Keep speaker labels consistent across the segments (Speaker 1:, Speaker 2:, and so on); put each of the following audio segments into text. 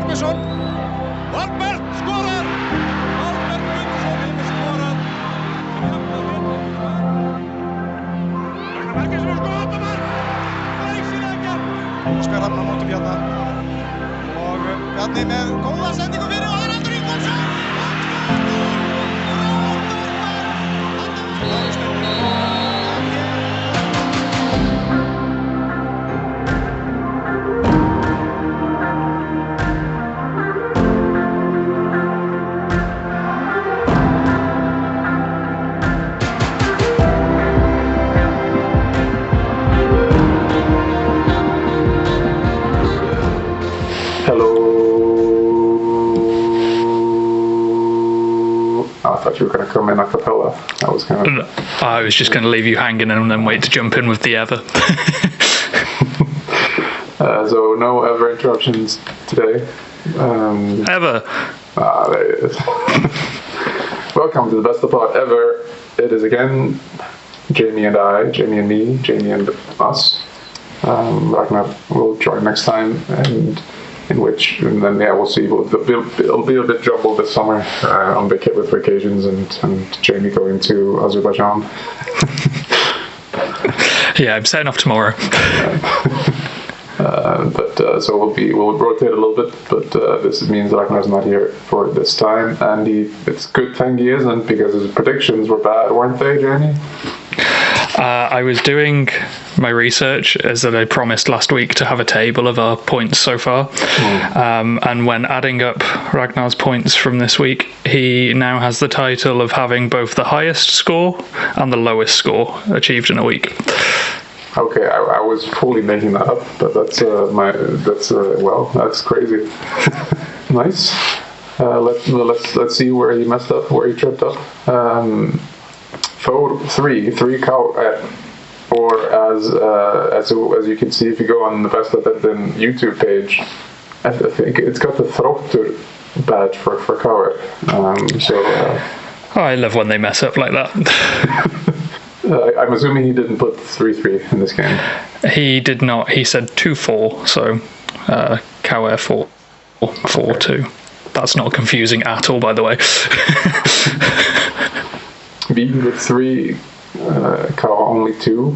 Speaker 1: Árnason. Valbert skorar. Valbert Gunnarsson hefur skorað. Ragnar Bergeirsson og skoðamark. Glæsilega gert. Óskar Rafn á móti Bjarna. Og Bjarni með góða sendingu fyrir og það aftur Ingvarsson.
Speaker 2: I thought you were going to come in a cappella.
Speaker 3: I was just going to leave you hanging and then wait to jump in with the ever.
Speaker 2: So no ever interruptions today.
Speaker 3: Ever.
Speaker 2: There it is. Welcome to the best pod ever. It is again Jamie and I, Jamie and me, Jamie and us. Ragnar will join next time, and we'll see. It'll be a bit jumbled this summer with vacations and Jamie going to Azerbaijan.
Speaker 3: Yeah, I'm setting off tomorrow.
Speaker 2: So we'll rotate a little bit, but this means Ragnar's not here for this time, and it's a good thing he isn't, because his predictions were bad, weren't they, Jamie?
Speaker 3: I was doing my research, as that I promised last week, to have a table of our points so far. And when adding up Ragnar's points from this week, he now has the title of having both the highest score and the lowest score achieved in a week.
Speaker 2: Okay, I was fully making that up, but that's crazy. Nice. Let's see where he messed up, where he tripped up. Three cow, or as you can see if you go on the Besta YouTube page, I think it's got the Þróttur badge for Kauer.
Speaker 3: I love when they mess up like that.
Speaker 2: I'm assuming he didn't put 3-3 in this game.
Speaker 3: He did not. He said 2-4, so Kauer 4-4-2. That's not confusing at all, by the way.
Speaker 2: Beaten with 3, Kauer only 2.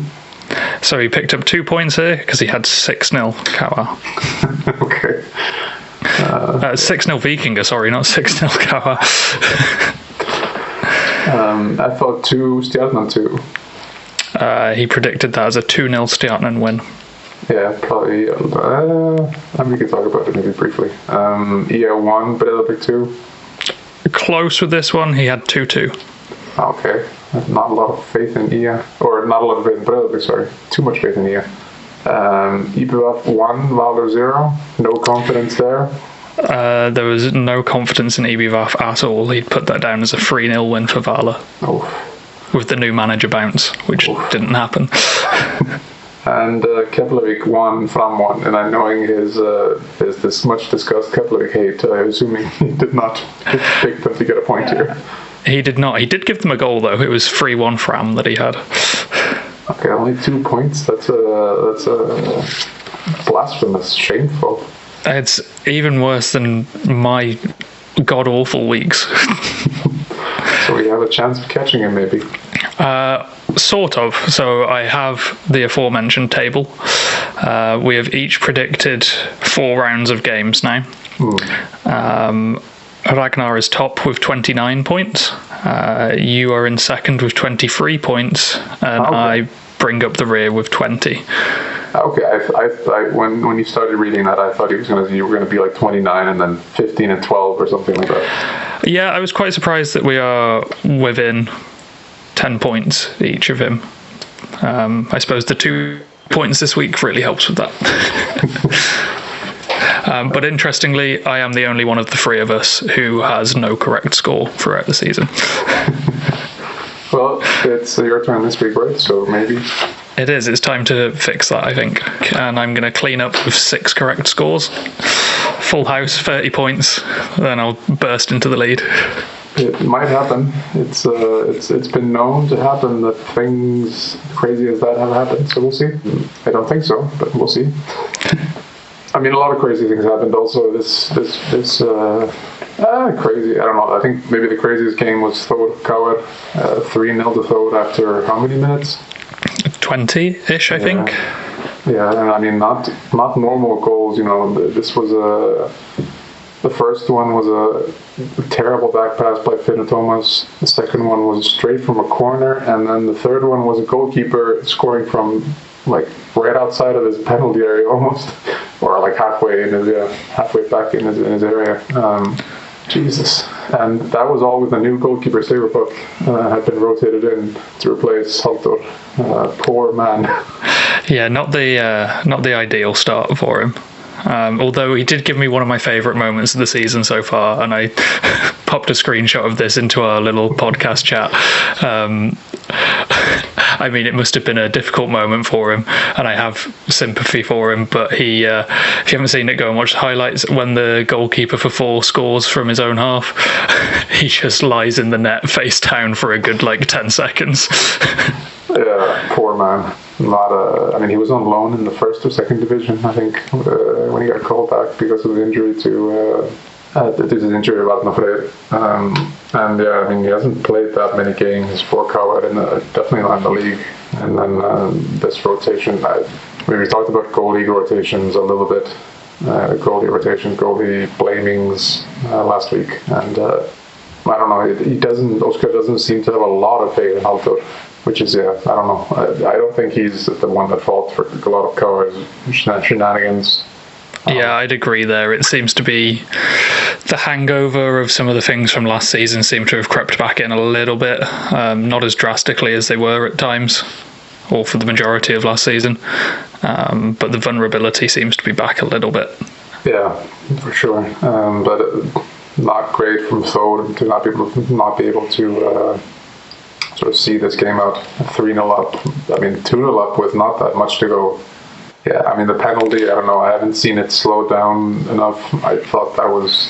Speaker 3: So he picked up 2 points here because he had 6-0 Kauer.
Speaker 2: Okay.
Speaker 3: 6-0 Vikinga, sorry, not 6-0 Kauer.
Speaker 2: I thought 2 Stjarnan 2.
Speaker 3: He predicted that as a 2-0 Stjarnan win.
Speaker 2: Yeah, probably. We can talk about it maybe briefly. EA 1, Breiðablik 2. Close
Speaker 3: with this one, he had 2-2.
Speaker 2: Okay, not a lot of faith in EA, or not a lot of faith in Breiðablik, sorry. Too much faith in EA. IBVF 1, Valur 0. No confidence there.
Speaker 3: There was no confidence in IBVF at all. He'd put that down as a 3-0 win for Valur.
Speaker 2: Oh.
Speaker 3: With the new manager bounce, which didn't happen.
Speaker 2: And Keflavik 1, Fram 1, and I'm knowing his this much discussed Keflavik hate, I'm assuming he did not pick them to get a point here.
Speaker 3: He did not. He did give them a goal, though. It was 3-1 Fram that he had.
Speaker 2: Okay, only 2 points. That's a blasphemous, shameful.
Speaker 3: It's even worse than my god-awful weeks.
Speaker 2: So we have a chance of catching him, maybe?
Speaker 3: Sort of. So I have the aforementioned table. We have each predicted 4 rounds of games now. Ragnar is top with 29 points. You are in second with 23 points, and I bring up the rear with 20.
Speaker 2: Okay, I when you started reading that, I thought you were going to be like 29 and then 15 and 12 or something like that.
Speaker 3: Yeah, I was quite surprised that we are within 10 points each of him. I suppose the 2 points this week really helps with that. But interestingly, I am the only one of the 3 of us who has no correct score throughout the season.
Speaker 2: Well, it's your turn this week, right? So maybe.
Speaker 3: It is. It's time to fix that, I think. And I'm going to clean up with 6 correct scores. Full house, 30 points. Then I'll burst into the lead.
Speaker 2: It might happen. It's been known to happen that things crazy as that have happened. So we'll see. I don't think so, but we'll see. I mean, a lot of crazy things happened. Also, this crazy. I don't know. I think maybe the craziest game was Thor Coward, 3-0 to Thor after how many minutes?
Speaker 3: 20-ish, I think.
Speaker 2: Yeah, and I mean, not normal goals. This was the first one was a terrible back pass by Finn Thomas. The second one was straight from a corner, and then the third one was a goalkeeper scoring from like right outside of his penalty area almost, or like halfway back in his area. Jesus. And that was all with a new goalkeeper. Saberpuck had been rotated in to replace Halldór. Poor man.
Speaker 3: Yeah, not the ideal start for him. Although he did give me one of my favourite moments of the season so far, and I popped a screenshot of this into our little podcast chat. I mean, it must have been a difficult moment for him, and I have sympathy for him, but if you haven't seen it, go and watch the highlights. When the goalkeeper for 4 scores from his own half, he just lies in the net face down for a good 10 seconds.
Speaker 2: Yeah, poor man. I mean, he was on loan in the first or second division, I think, when he got called back because of the injury to Vatnafreyr. And yeah, I mean, he hasn't played that many games for Coward, definitely not in the league. And then this rotation, we talked about goalie rotations a little bit, goalie blamings last week, and I don't know. Oscar doesn't seem to have a lot of faith in Halldór, which is, I don't know. I don't think he's the one at fault for a lot of Coward's shenanigans.
Speaker 3: Yeah, I'd agree there. It seems to be the hangover of some of the things from last season seem to have crept back in a little bit, not as drastically as they were at times, or for the majority of last season. But the vulnerability seems to be back a little bit. Yeah,
Speaker 2: for sure. But not great from Thor to not be able to sort of see this game out 3-0 up. I mean, 2-0 up with not that much to go. Yeah, I mean, the penalty, I don't know, I haven't seen it slowed down enough. I thought that was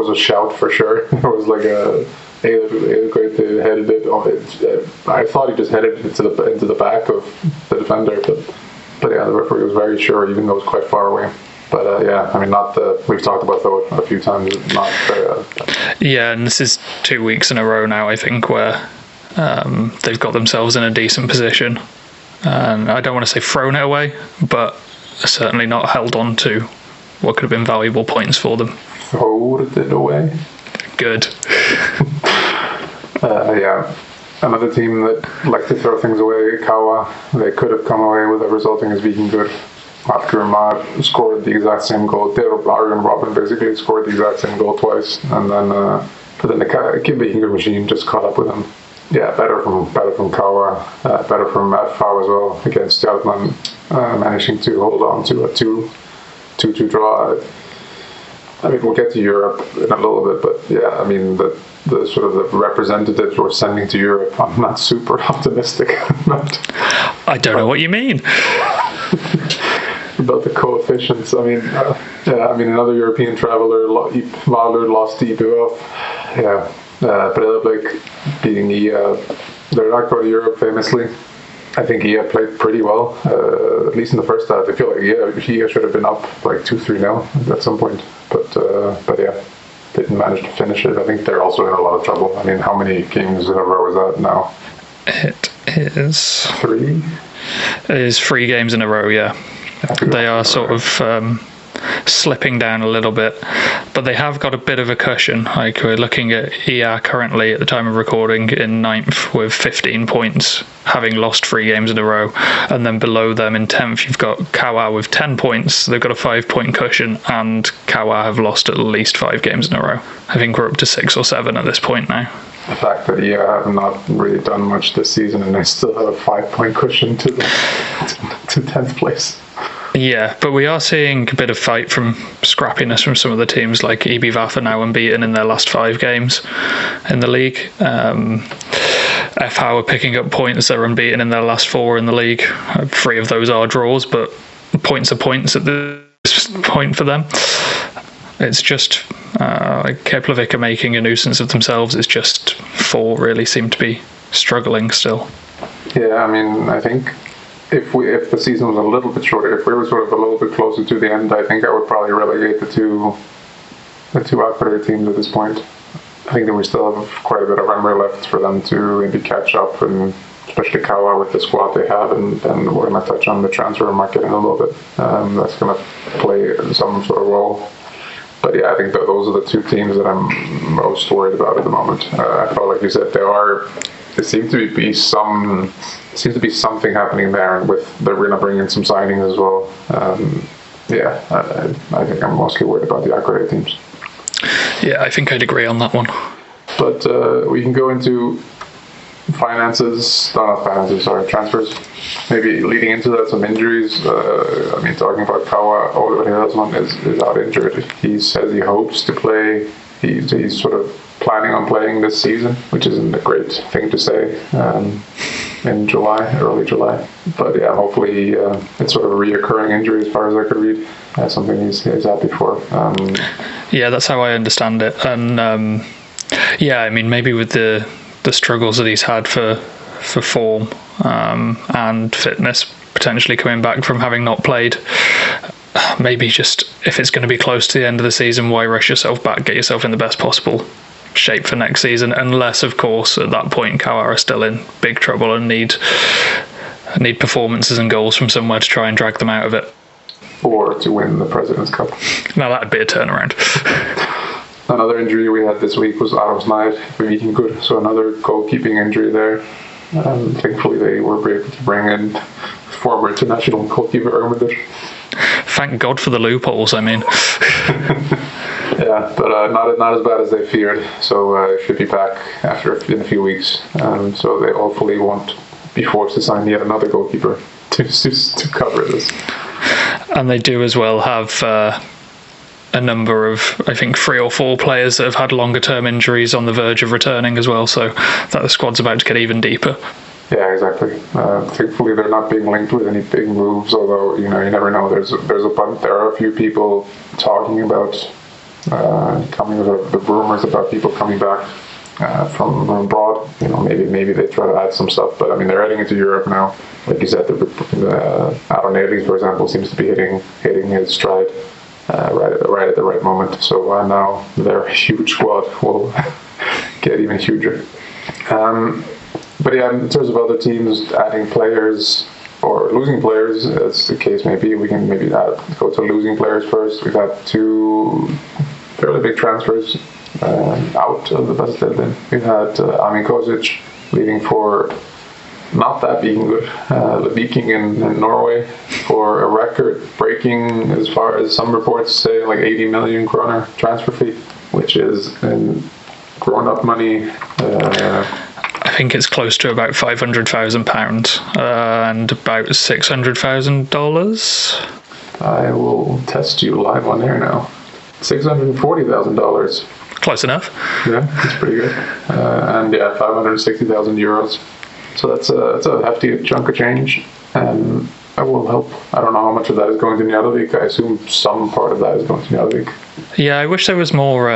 Speaker 2: a shout for sure. It was like headed it. I thought he just headed it into the back of the defender, but yeah, the referee was very sure, even though it was quite far away. But yeah, I mean, we've talked about that a few times. Not very.
Speaker 3: Yeah, and this is 2 weeks in a row now, I think, where they've got themselves in a decent position. And I don't want to say thrown it away, but certainly not held on to what could have been valuable points for them.
Speaker 2: Thrown it away.
Speaker 3: Good.
Speaker 2: Yeah. Another team that likes to throw things away, Kawa, they could have come away with a resulting as being good. Atgurmar scored the exact same goal. Ari and Robin basically scored the exact same goal twice, and then the Viking machine just caught up with them. Yeah, better from Kawa, better from FV as well against Stjarnan, managing to hold on to a 2-2 draw. I mean, we'll get to Europe in a little bit, but yeah, I mean, the sort of the representatives we're sending to Europe, I'm not super optimistic about.
Speaker 3: I don't know what you mean.
Speaker 2: About the coefficients. I mean, another European traveller, Valur lost to Ibov. Yeah. Breiðablik beating EA. They're not going to Europe famously. I think EA played pretty well, at least in the first half. I feel like EA should have been up like 2-3-0 at some point, but yeah, didn't manage to finish it. I think they're also in a lot of trouble. I mean, how many games in a row is that now?
Speaker 3: It is
Speaker 2: 3.
Speaker 3: It is 3 games in a row. Yeah, they are sort of slipping down a little bit, but they have got a bit of a cushion. Like, we're looking at EA currently at the time of recording in 9th with 15 points, having lost 3 games in a row, and then below them in 10th you've got Kawa with 10 points. So they've got a 5-point cushion, and Kawa have lost at least 5 games in a row. I think we're up to 6 or 7 at this point now.
Speaker 2: The fact that EA have not really done much this season and they still have a 5-point cushion to 10th place.
Speaker 3: Yeah, but we are seeing a bit of fight from scrappiness from some of the teams, like EBVAF are now unbeaten in their last 5 games in the league. FH are picking up points. They're unbeaten in their last 4 in the league. 3 of those are draws, but points are points at this point for them. It's just Keflavik are making a nuisance of themselves. It's just 4 really seem to be struggling still.
Speaker 2: Yeah, I mean, I think if the season was a little bit shorter, if we were sort of a little bit closer to the end, I think I would probably relegate the two outfitter teams at this point. I think that we still have quite a bit of runway left for them to maybe catch up, and especially Kawa with the squad they have, and we're going to touch on the transfer market in a little bit. That's going to play some sort of role. But yeah, I think that those are the two teams that I'm most worried about at the moment. I felt like you said there seems to be something happening there, with they're going to bring in some signings as well. I think I'm mostly worried about the Aquatic teams.
Speaker 3: Yeah, I think I'd agree on that one.
Speaker 2: But we can go into transfers. Maybe leading into that, some injuries. Talking about Kawa, Oliver Hillsman is out injured. He says he hopes to play. He's sort of planning on playing this season, which isn't a great thing to say in early July. But yeah, hopefully it's sort of a reoccurring injury as far as I could read. Something he's had before.
Speaker 3: Yeah, that's how I understand it. And maybe with the struggles that he's had for form and fitness, potentially coming back from having not played, maybe just if it's going to be close to the end of the season, why rush yourself back? Get yourself in the best possible shape for next season, unless of course at that point Kawara are still in big trouble and need performances and goals from somewhere to try and drag them out of it,
Speaker 2: or to win the President's Cup.
Speaker 3: Now that'd be a turnaround.
Speaker 2: Another injury we had this week was Aros Knight for Vikingur, so another goalkeeping injury there. Thankfully they were able to bring in former international goalkeeper Erminder.
Speaker 3: Thank God for the loopholes, I mean.
Speaker 2: Yeah, but not as bad as they feared, so should be back in a few weeks. So they hopefully won't be forced to sign yet another goalkeeper to cover this.
Speaker 3: And they do as well have a number of, I think, 3 or 4 players that have had longer term injuries on the verge of returning as well, so that the squad's about to get even deeper. Yeah, exactly.
Speaker 2: Thankfully they're not being linked with any big moves, although you never know. There are a few people talking about the rumors about people coming back from abroad. Maybe they try to add some stuff, but they're heading into Europe now. Like you said, Aaron Neves, for example, seems to be hitting his stride right at the right moment. So now their huge squad will get even huger. But yeah, in terms of other teams adding players or losing players, as the case may be, we can maybe go to losing players first. We've had 2 fairly big transfers out of the Besta. We've had Amin Kosic leaving for not that Viking in Norway for a record-breaking, as far as some reports say, like 80 million kroner transfer fee, which is in grown-up money.
Speaker 3: I think it's close to about £500,000 and about $600,000.
Speaker 2: I will test you live on air now. $640,000.
Speaker 3: Close enough.
Speaker 2: Yeah, that's pretty good. And yeah, 560,000 euros. So that's a hefty chunk of change, and that will help. I don't know how much of that is going to Njarðvík. I assume some part of that is going to Njarðvík.
Speaker 3: Yeah, I wish there was more.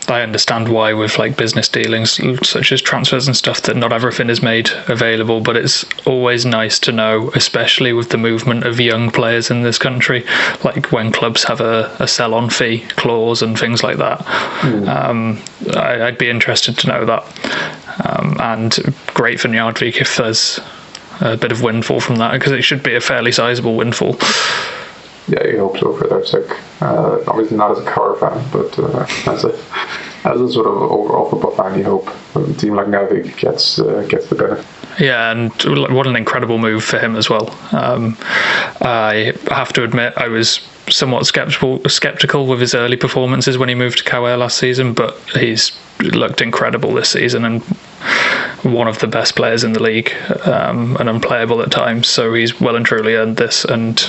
Speaker 3: I understand why with like business dealings such as transfers and stuff that not everything is made available, but it's always nice to know, especially with the movement of young players in this country, like when clubs have a sell-on fee clause and things like that. I'd be interested to know that, and great for Njarðvík if there's a bit of windfall from that, because it should be a fairly sizable windfall.
Speaker 2: Yeah, you hope so for their sake. Obviously not as a car fan, but as a sort of overall football fan, you hope a team like Njarðvík gets the benefit.
Speaker 3: Yeah, and what an incredible move for him as well. I have to admit, I was somewhat skeptical with his early performances when he moved to KL last season, but he's looked incredible this season and one of the best players in the league, and unplayable at times. So he's well and truly earned this, and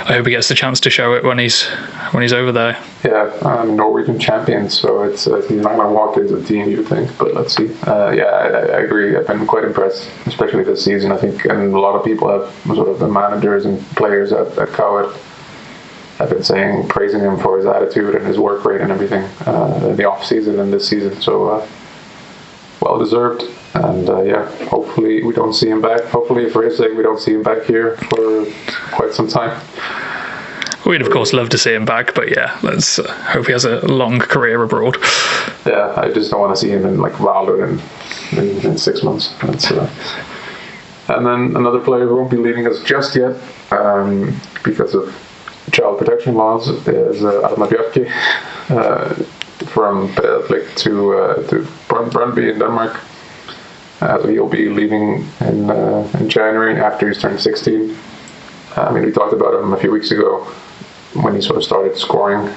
Speaker 3: I hope he gets the chance to show it when he's over there.
Speaker 2: Yeah, Norwegian champions, so it's he's not going to walk into the team, you think, but let's see. I agree. I've been quite impressed, especially this season. I think, and a lot of people have sort of the managers and players at KL have been praising him for his attitude and his work rate and everything in the off season and this season. So well deserved. And hopefully we don't see him back. Hopefully for his sake we don't see him back here for quite some time.
Speaker 3: We'd of course love to see him back, but yeah, let's hope he has a long career abroad.
Speaker 2: Yeah, I just don't want to see him in like Valor in 6 months. And then another player who won't be leaving us just yet because of child protection laws is Arna Bjarki from Breiðablik to Brøndby in Denmark. So he'll be leaving in January after he's turned 16. I mean, we talked about him a few weeks ago when he sort of started scoring.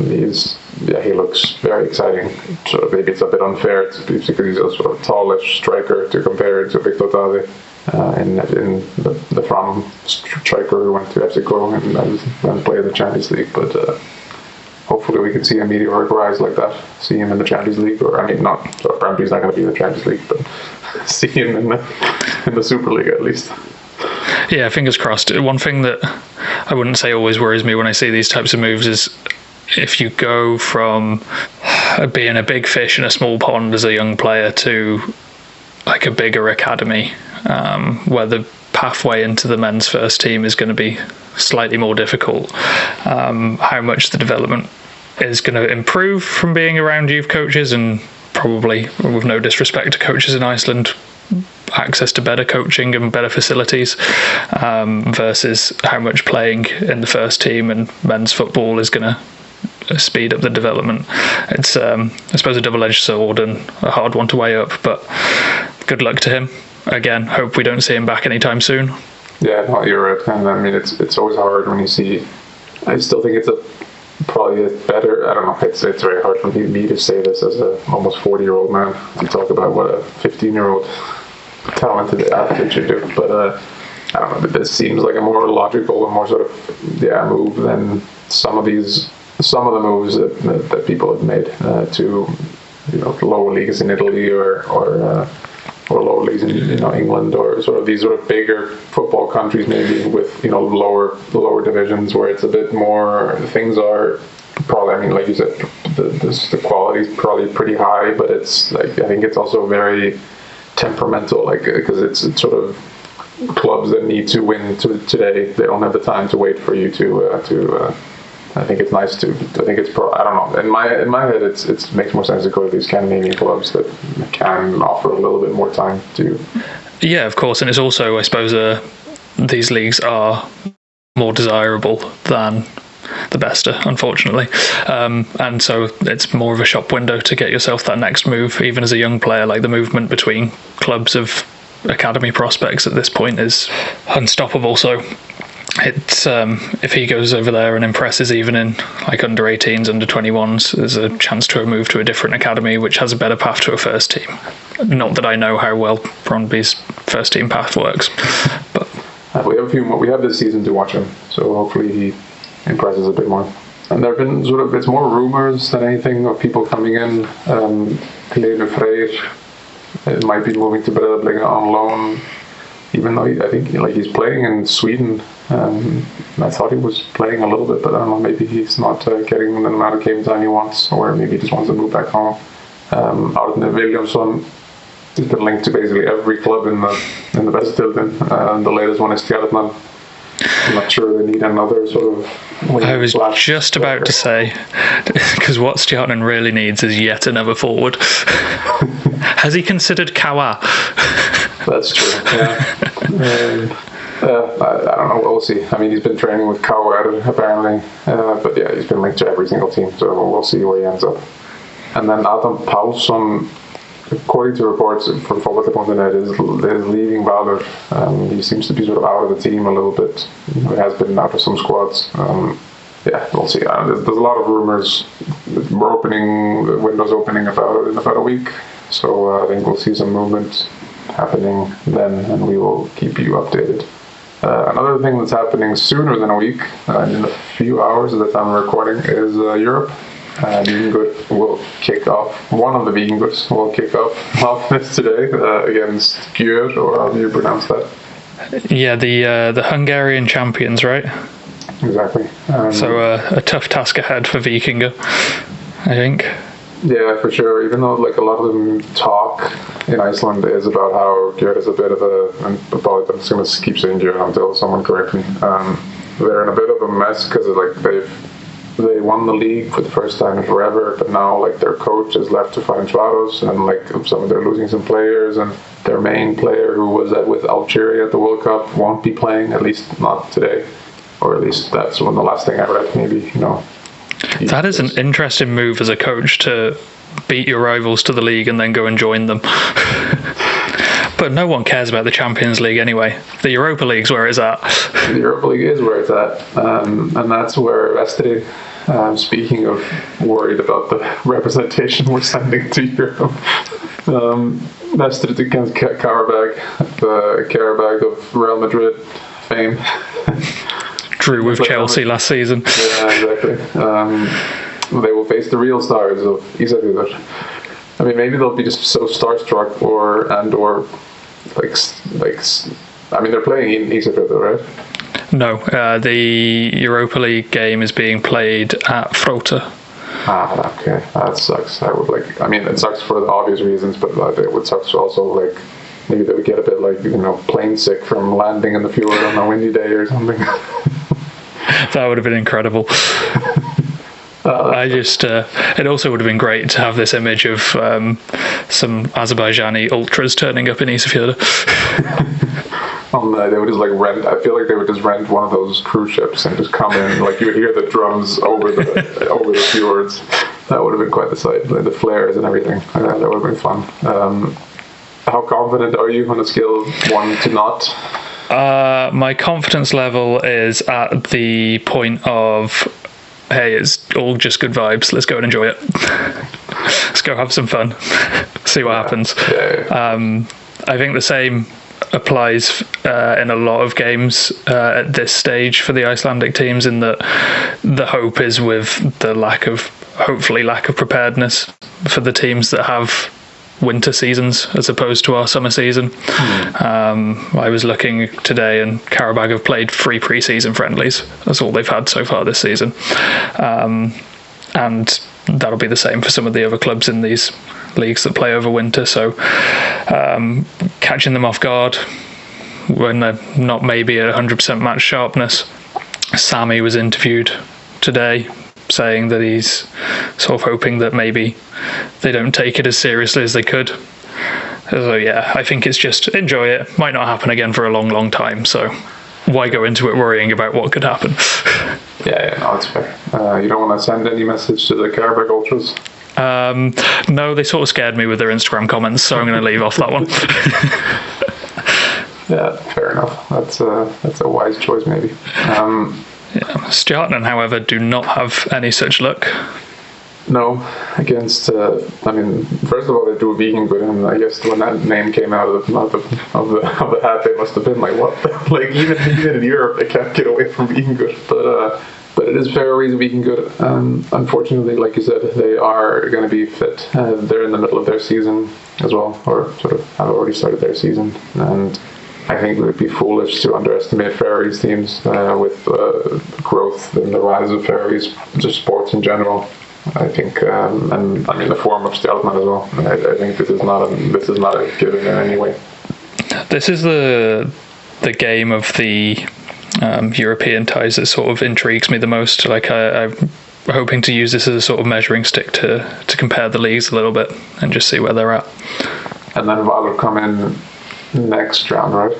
Speaker 2: He looks very exciting. Sort of maybe it's a bit unfair because he's a sort of tallish striker to compare to Victor Tade in the Fram striker who went to FC Go and then played in the Champions League. But hopefully we can see a meteoric rise like that. See him in the Champions League, or I mean, not so Brøndby's not going to be in the Champions League, but see him in the Super League at least.
Speaker 3: Yeah, fingers crossed. One thing that I wouldn't say always worries me when I see these types of moves is if you go from being a big fish in a small pond as a young player to like a bigger academy, where the pathway into the men's first team is going to be slightly more difficult, how much the development is going to improve from being around youth coaches, and probably, with no disrespect to coaches in Iceland, access to better coaching and better facilities, versus how much playing in the first team and men's football is going to speed up the development. It's I suppose a double-edged sword and a hard one to weigh up, but good luck to him. Again, hope we don't see him back anytime soon.
Speaker 2: Yeah, no, you're right. And I mean, it's always hard when you see. I still think it's probably better. I don't know. It's very hard for me to say this as a almost 40-year-old man. To talk about what a 15-year-old talented athlete should do, but I don't know. This seems like a more logical and more sort of move than some of the moves that people have made to lower leagues in Italy or lower leagues in England, or sort of these sort of bigger football countries maybe with lower divisions where it's a bit more, things are probably, I mean, like you said, the quality is probably pretty high, but it's like, I think it's also very temperamental, like, because it's sort of clubs that need to win today. They don't have the time to wait for you to I think it's nice to. I think it's I don't know. In my head, it makes more sense to go to these Scandinavian clubs that can offer a little bit more time to. Yeah,
Speaker 3: of course, and it's also, I suppose, these leagues are more desirable than the Besta, unfortunately, and so it's more of a shop window to get yourself that next move. Even as a young player, like the movement between clubs of academy prospects at this point is unstoppable. So. It's if he goes over there and impresses even in like under 18s, under 21s, there's a chance to move to a different academy which has a better path to a first team. Not that I know how well Brøndby's first team path works, but
Speaker 2: we have this season to watch him, so hopefully he impresses a bit more. And there have been it's more rumors than anything of people coming in. Helene Freyr might be moving to Breiðablik on loan, even though I think he's playing in Sweden. I thought he was playing a little bit, but I don't know, maybe he's not getting the amount of game time he wants, or maybe he just wants to move back home. Arne Williamson has been linked to basically every club in the Vestfjorden. The latest one is Stjarnan. I'm not sure they need another sort of.
Speaker 3: I was just about to say, because what Stjarnan really needs is yet another forward. Has he considered Kawa?
Speaker 2: That's true. Yeah. I don't know. We'll see. I mean, he's been training with Kauer apparently, but yeah, he's been linked to every single team. So we'll see where he ends up. And then Adam Paulsson, according to reports from Fotbolti.net, is leaving Valur. He seems to be sort of out of the team a little bit. He has been out of some squads. Yeah, we'll see. There's a lot of rumors. The window's opening in about a week. So I think we'll see some movement happening then, and we will keep you updated. Another thing that's happening sooner than a week, in a few hours at the time of recording, is Europe. Vikingur will kick off. One of the Vikingurs will kick off this today against Gjør, or how do you pronounce that?
Speaker 3: Yeah, the Hungarian champions, right?
Speaker 2: Exactly.
Speaker 3: So a tough task ahead for Vikingur, I think.
Speaker 2: Yeah, for sure. Even though like a lot of them talk in Iceland is about how Gerd is a bit of I'm just going to keep saying Gerd until someone corrects me. They're in a bit of a mess because like they won the league for the first time in forever, but now like their coach is left to Ferencvaros, and like they're losing some players, and their main player who was with Algeria at the World Cup won't be playing, at least not today, or at least that's the last thing I read. Maybe That
Speaker 3: is an interesting move as a coach, to beat your rivals to the league and then go and join them. But no one cares about the Champions League anyway. The Europa League's where it's at.
Speaker 2: The Europa League is where it's at, and that's where Besta, speaking of worried about the representation we're sending to Europe, Besta against Karabag, the Karabag of Real Madrid fame.
Speaker 3: Drew with Chelsea last season.
Speaker 2: Yeah, exactly. They will face the real stars of Icelandic. I mean, maybe they'll be just so starstruck, or I mean, they're playing in Iceland, right?
Speaker 3: No, the Europa League game is being played at Frota.
Speaker 2: Ah, okay, that sucks. It sucks for the obvious reasons, but it would suck also, like, maybe they would get a bit plane sick from landing in the fjord on a windy day or something.
Speaker 3: That would have been incredible. It also would have been great to have this image of some Azerbaijani ultras turning up in Isafjorda.
Speaker 2: They would just rent. I feel like they would just rent one of those cruise ships and just come in. Like, you would hear the drums over the fjords. That would have been quite the sight. Like the flares and everything. That would have been fun. How confident are you on a scale of 1 to not?
Speaker 3: My confidence level is at the point of, hey, it's all just good vibes. Let's go and enjoy it. Let's go have some fun. See what happens.
Speaker 2: Yeah.
Speaker 3: I think the same applies in a lot of games at this stage for the Icelandic teams, in that the hope is with the lack of preparedness for the teams that have winter seasons as opposed to our summer season. I was looking today, and Karabag have played 3 pre-season friendlies. That's all they've had so far this season, and that'll be the same for some of the other clubs in these leagues that play over winter. So catching them off guard when they're not maybe at 100% match sharpness. Sami was interviewed today saying that he's sort of hoping that maybe they don't take it as seriously as they could. So yeah, I think it's just enjoy it. Might not happen again for a long, long time, so why go into it worrying about what could happen?
Speaker 2: Yeah, no, that's fair. You don't want to send any message to the Karabag Ultras?
Speaker 3: No, they sort of scared me with their Instagram comments, so I'm going to leave off that one.
Speaker 2: Yeah, fair enough. That's a wise choice, maybe.
Speaker 3: Stjarnan, however, do not have any such luck.
Speaker 2: No, against. First of all, they drew Vikingur, and I guess when that name came out of the hat, they must have been like, "What?" Like even in Europe, they can't get away from Vikingur. But it is Faroese Vikingur. Unfortunately, like you said, they are going to be fit. They're in the middle of their season as well, or sort of have already started their season, and I think it would be foolish to underestimate Faroese teams with growth and the rise of Faroese just sports in general. I think, and I mean the form of Stjarnan as well. I think this is not a given in any way.
Speaker 3: This is the game of the European ties that sort of intrigues me the most. Like I'm hoping to use this as a sort of measuring stick to compare the leagues a little bit and just see where they're at.
Speaker 2: And then Valur come in next round, right?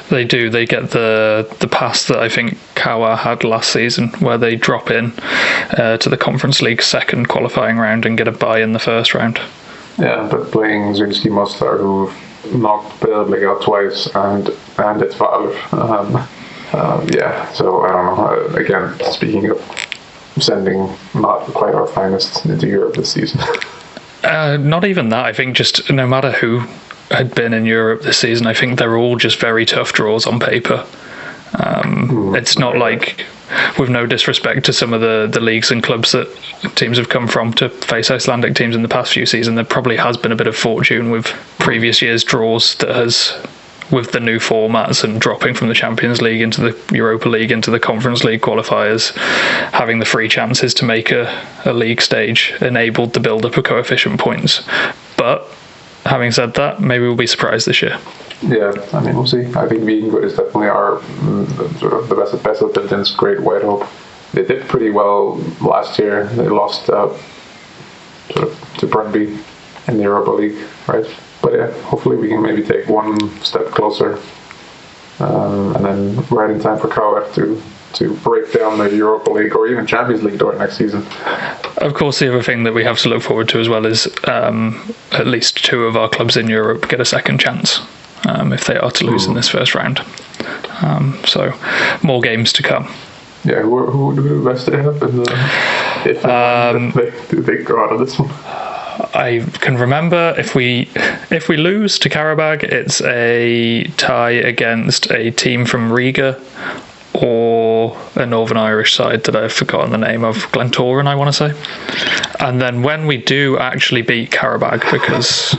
Speaker 3: They do. They get the pass that I think Kawa had last season, where they drop in to the Conference League second qualifying round and get a bye in the first round.
Speaker 2: Yeah, but playing Zrinski Mostar, who knocked Breiðablik out twice, and it's Valur. So I don't know. Again, speaking of sending not quite our finest into Europe this season.
Speaker 3: Not even that. I think just no matter who had been in Europe this season, I think they're all just very tough draws on paper. It's not like, with no disrespect to some of the leagues and clubs that teams have come from to face Icelandic teams in the past few seasons, there probably has been a bit of fortune with previous years' draws that has with the new formats and dropping from the Champions League into the Europa League into the Conference League qualifiers, having the free chances to make a league stage enabled the build-up of coefficient points. But having said that, maybe we'll be surprised this year.
Speaker 2: Yeah, I mean, we'll see. I think being good is definitely our sort of the best of Dividend's great white hope. They did pretty well last year. They lost sort of to Brøndby in the Europa League, right? But yeah, hopefully we can maybe take one step closer, and then right in time for KF to break down the Europa League or even Champions League door next season.
Speaker 3: Of course, the other thing that we have to look forward to as well is at least 2 of our clubs in Europe get a second chance if they are to lose in this first round. So more games to come.
Speaker 2: Yeah, who do Besta have in the if they go out of this one?
Speaker 3: I can remember if we lose to Karabag, it's a tie against a team from Riga or a Northern Irish side that I've forgotten the name of, Glentoran, I want to say. And then when we do actually beat Karabag, because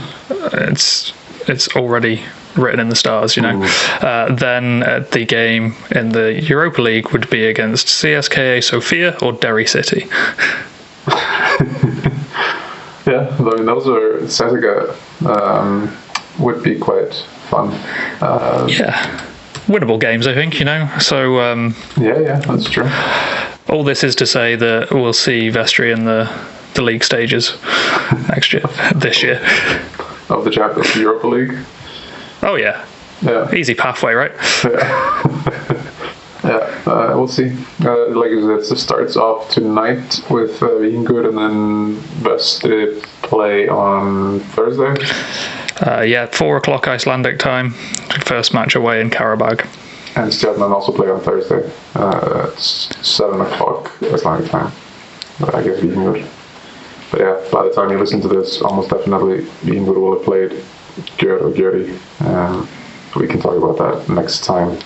Speaker 3: it's already written in the stars, then the game in the Europa League would be against CSKA Sofia or Derry City.
Speaker 2: Yeah, I mean, those are Cesega would be quite fun.
Speaker 3: Yeah, winnable games, I think. So
Speaker 2: yeah, that's true.
Speaker 3: All this is to say that we'll see Vestry in the league stages this year
Speaker 2: of the Champions Europa League.
Speaker 3: Oh yeah, easy pathway, right?
Speaker 2: Yeah, we'll see. Like I said, it starts off tonight with being good, and then Besta play on Thursday.
Speaker 3: 4:00 Icelandic time. First match away in Karabag.
Speaker 2: And Stjarnan also play on Thursday. It's 7:00 Icelandic time. But I guess being good. But yeah, by the time you listen to this, almost definitely being good will have played Gjør or Gjøri. We can talk about that next time.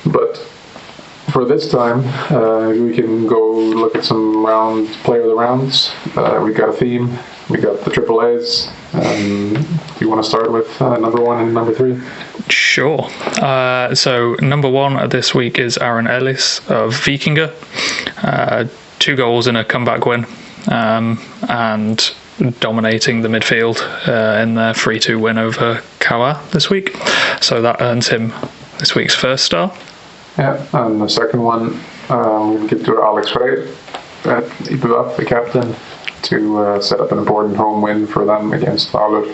Speaker 2: But for this time, we can go look at some player of the rounds. We got a theme. We got the Triple A's. Do you want to start with number 1 and number 3?
Speaker 3: Sure. So number 1 this week is Aaron Ellis of Vikinga. 2 goals in a comeback win, and dominating the midfield in their 3-2 win over Kawa this week. So that earns him this week's first star.
Speaker 2: Yeah, and the second one, we'll give to Alex Frey at IPVF, the captain, to set up an important home win for them against Valur.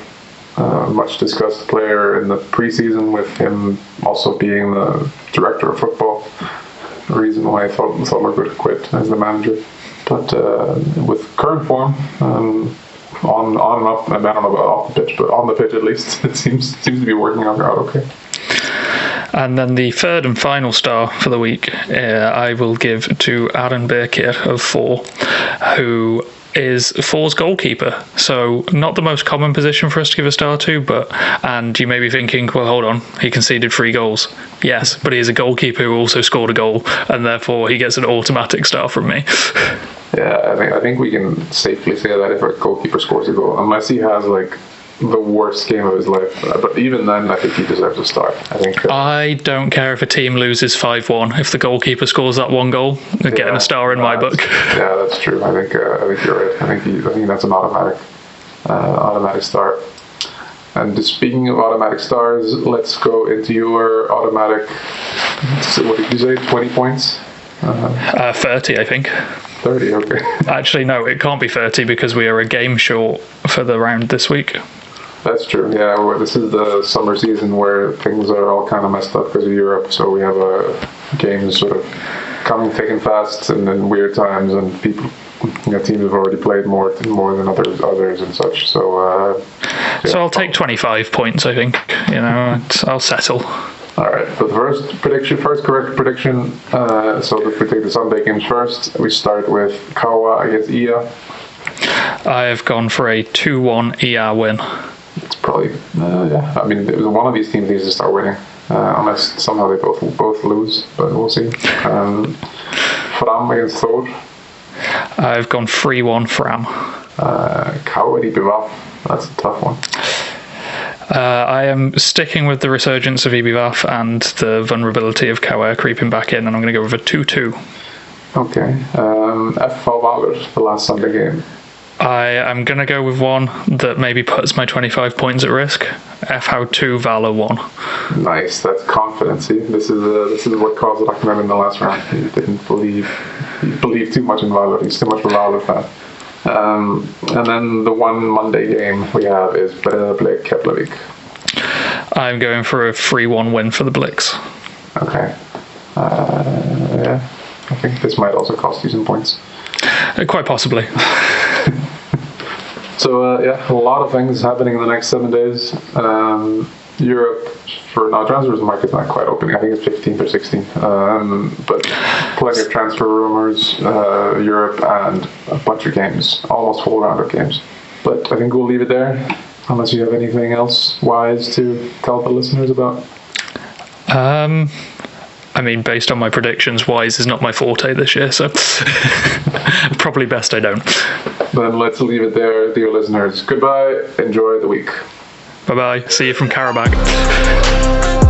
Speaker 2: Much discussed player in the preseason, with him also being the director of football. The reason why I thought Valur would quit as the manager. But with current form, on and off, I don't know about off the pitch, but on the pitch at least, it seems to be working out okay.
Speaker 3: And then the third and final star for the week, I will give to Aaron Birkir of 4, who is 4's goalkeeper. So not the most common position for us to give a star to, and you may be thinking, well, hold on, he conceded 3 goals. Yes, but he is a goalkeeper who also scored a goal, and therefore he gets an automatic star from me.
Speaker 2: Yeah, I think we can safely say that if a goalkeeper scores a goal, unless he has the worst game of his life, but even then I think he deserves a star. I
Speaker 3: don't care if a team loses 5-1. If the goalkeeper scores that 1 goal, they're getting a star in my book.
Speaker 2: Yeah, that's true. I think you're right. I think that's an automatic star. And speaking of automatic stars, let's go into your automatic. So what did you say? 20 points?
Speaker 3: 30, I think.
Speaker 2: 30, okay.
Speaker 3: Actually, no, it can't be 30 because we are a game short for the round this week.
Speaker 2: That's true, yeah. This is the summer season where things are all kind of messed up because of Europe, so we have games sort of coming thick and fast, and then weird times, and people, teams have already played more than others and such. So,
Speaker 3: so I'll take 25 points, I think. I'll settle.
Speaker 2: All right, but the first correct prediction. So if we take the Sunday games first, we start with Kawa against Ia.
Speaker 3: I have gone for a 2-1 Ia win.
Speaker 2: It's probably I mean, one of these teams needs to start winning, unless somehow they both lose. But we'll see. Fram against Thor.
Speaker 3: I've gone 3-1 Fram.
Speaker 2: Kawa IPVF. That's a tough one.
Speaker 3: I am sticking with the resurgence of EBVAF and the vulnerability of Kawa creeping back in, and I'm going to go with a 2-2.
Speaker 2: Okay. FV Valor, the last Sunday game.
Speaker 3: I am going to go with one that maybe puts my 25 points at risk. FV 2 Valor 1.
Speaker 2: Nice, that's confidence. See, this is what caused Ragnar in the last round. He didn't believe too much in Valor. He's too much of a Valor fan. And then the one Monday game we have is Breiðablik Keflavik.
Speaker 3: I'm going for a 3-1 win for the Blix.
Speaker 2: Okay. Yeah, I think this might also cost you some points.
Speaker 3: Quite possibly.
Speaker 2: So a lot of things happening in the next 7 days. Europe for now, transfers market's not quite opening. I think it's 15th or 16th. But plenty of transfer rumors, Europe, and a bunch of games, almost full round of games. But I think we'll leave it there, unless you have anything else wise to tell the listeners about.
Speaker 3: I mean, based on my predictions, Wise is not my forte this year, so probably best I don't.
Speaker 2: Then let's leave it there, dear listeners. Goodbye. Enjoy the week.
Speaker 3: Bye-bye. See you from Karabakh.